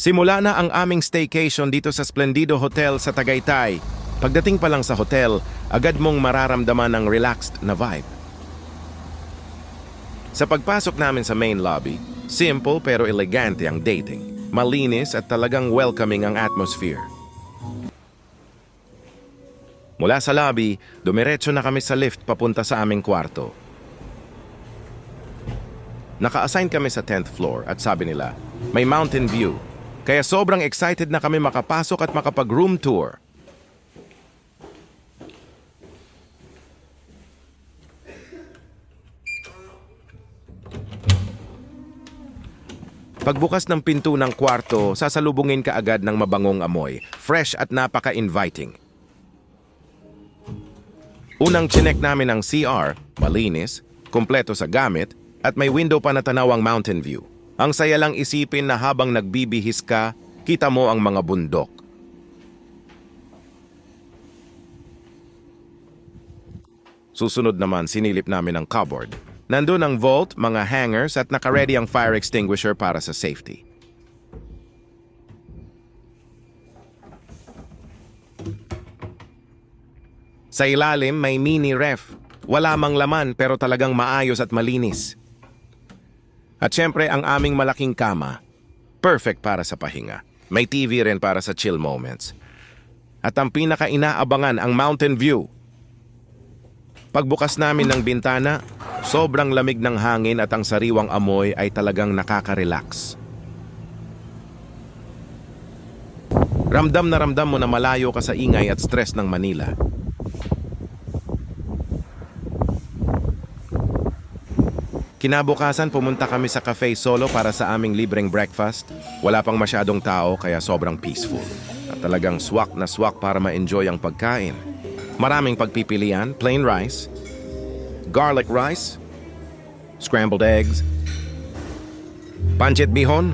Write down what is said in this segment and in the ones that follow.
Simula na ang aming staycation dito sa Splendido Hotel sa Tagaytay. Pagdating pa lang sa hotel, agad mong mararamdaman ang relaxed na vibe. Sa pagpasok namin sa main lobby, simple pero elegante ang dating. Malinis at talagang welcoming ang atmosphere. Mula sa lobby, dumiretso na kami sa lift papunta sa aming kwarto. Naka-assign kami sa 10th floor at sabi nila, may mountain view. Kaya sobrang excited na kami makapasok at makapag-room tour. Pagbukas ng pinto ng kwarto, sasalubungin ka agad ng mabangong amoy, fresh at napaka-inviting. Unang chinek namin ang CR, malinis, kumpleto sa gamit, at may window pa na tanaw ang mountain view. Ang saya lang isipin na habang nagbibihis ka, kita mo ang mga bundok. Susunod naman, sinilip namin ang cupboard. Nandun ang vault, mga hangers at nakaready ang fire extinguisher para sa safety. Sa ilalim may mini ref. Wala mang laman pero talagang maayos at malinis. At syempre ang aming malaking kama. Perfect para sa pahinga. May TV rin para sa chill moments. At ang pinaka-inaabangan ang mountain view. Pagbukas namin ng bintana, sobrang lamig ng hangin at ang sariwang amoy ay talagang nakaka-relax. Ramdam mo na malayo ka sa ingay at stress ng Manila. Kinabukasan, pumunta kami sa Cafe Solo para sa aming libreng breakfast. Wala pang masyadong tao kaya sobrang peaceful. At talagang swak na swak para ma-enjoy ang pagkain. Maraming pagpipilian, plain rice, garlic rice, scrambled eggs, pancit bihon,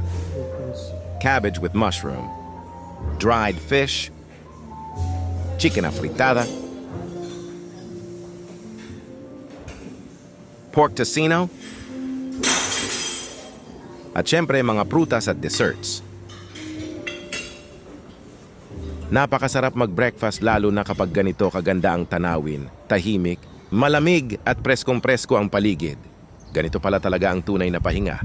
cabbage with mushroom, dried fish, chicken afritada, pork tocino, at syempre mga prutas at desserts. Napakasarap mag-breakfast lalo na kapag ganito kaganda ang tanawin, tahimik, malamig at preskong-presko ang paligid. Ganito pala talaga ang tunay na pahinga.